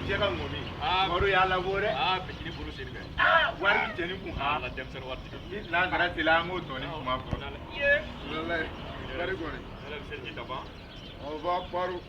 jɛgɛ ŋɔmi waro y'a labɔ dɛ bɛkiri bolo sen bɛ wari bi cɛni kun la denmisɛnnin wari tigɛ ni lansara sela an k'o tɔni kuma fɔ walayi wari kɔni seliji ka ban o b'a paro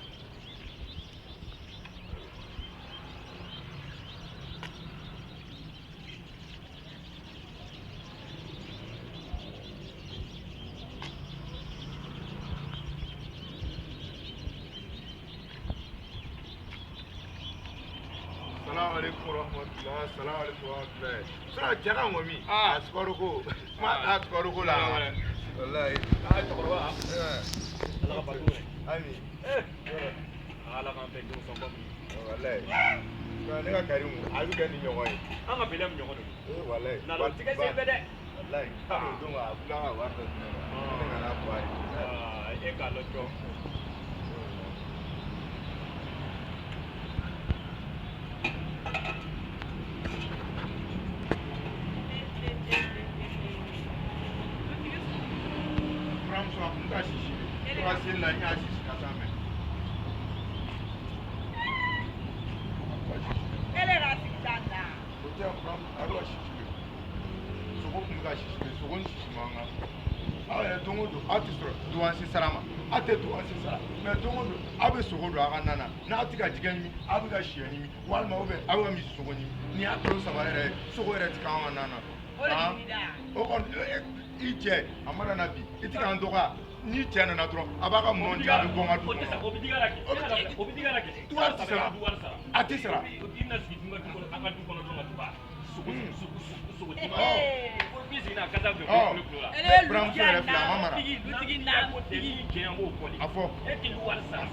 Assalamu alaikum warahmatullahi assalamu alaikum warahmatullahi sura jaga ngomi asfaru ko ma asfaru ko la wallahi cɛkɔrɔba ala ka bato ye ami ala k'an bɛɛ denw sɔn bamu wallahi ne ka karimu a bɛ kɛ ni ɲɔgɔn ye an ka bɛlɛ min ɲɔgɔn de don wallahi nalo tigɛ sen bɛ dɛ wallahi don a bila ka wari dɔ di ne ma ne ka na fɔ a ye e k'a lɔ jɔ la n y'a sisi ka taa mɛ ele yɛrɛ sigi tan na o tɛ a bɛ ka sisi de sogo tun bɛ ka sisi de sogo ni sisi man kan aw yɛrɛ don o don aw tɛ sɔrɔ duwansi sara ma aw tɛ duwansi sara mɛ don o don aw bɛ sogo don aw ka na na n'aw tɛ ka jɛgɛ ɲimi aw bɛ ka siyɛ ɲimi walima aw bɛ misi sogo ɲimi n'i y'a kilo 3 yɛrɛ sogo yɛrɛ tɛ k'an ka na na o kɔni i cɛ a mana na bi i tɛ k'an dɔgɔya ni cɛ nana dɔrɔn a b'a ka minɛnw cɛ a bɛ bɔ n ka du kɔnɔ o bɛ digi a la kɛ duwari tɛ sara a tɛ sara i bɛna sigi dun ka du kɔnɔ an ka du kɔnɔ dɔrɔn ka duba sogo tigi ko b'i sigi n'a kasa fɛ kulo kulo la buramuso yɛrɛ filɛ a ma mara dutigi na tigi jɛn b'o fɔ a fɔ e tɛ wari sara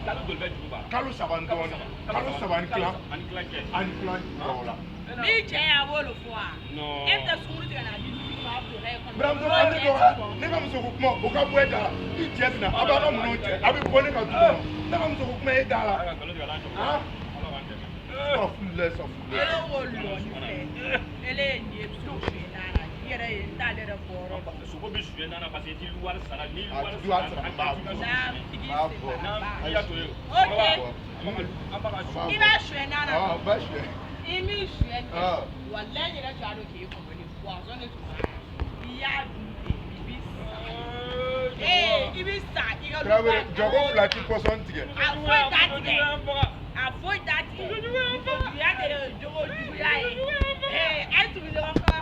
kalo joli bɛ juru ba kalo 3 ni dɔɔnin kalo 3 ni tila ani tilancɛ ani tilancɛ dɔw la min cɛ y'a b'olu fɔ wa e bɛ taa sunguru tigɛ n'a di dutigi ma a bɛ don n'a ye kɔnɔ buramuso an tɛ dɔgɔya ne ka muso ko kuma o ka bɔ e da la i cɛ bɛ na a b'a ka minɛnw cɛ a bɛ bɔ ne ka du kɔnɔ ne ka muso ko kuma e da la sɔfulɛ sɔfulɛ ele ko lɔni fɛ ele ye nin ye sogo suɲɛ nana i yɛrɛ ye n t'ale yɛrɛ bɔ yɔrɔ dɔn sogo bɛ suɲɛ nana parce que i tɛ wari sara ni a wari ti wari sara n'a tigi b'a se bɔ ka ban n'i y'a to yen ok an b'a ka suɲɛ i b'a suɲɛ nana a ba suɲɛ i min suɲɛ nin walayi yɛrɛ jɔ a dɔn k'e kɔnɔ ni poisson de tun b'a la i y'a dun ten i b'i sa i b'i sa i ka tarawele jago 2 ti pɔsɔn tigɛ a foyi t'a tigɛ a foyi t'a tigɛ juguya tɛ jogo juguya ye a ye tugu ɲɔgɔn kɔ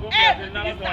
dutigi sa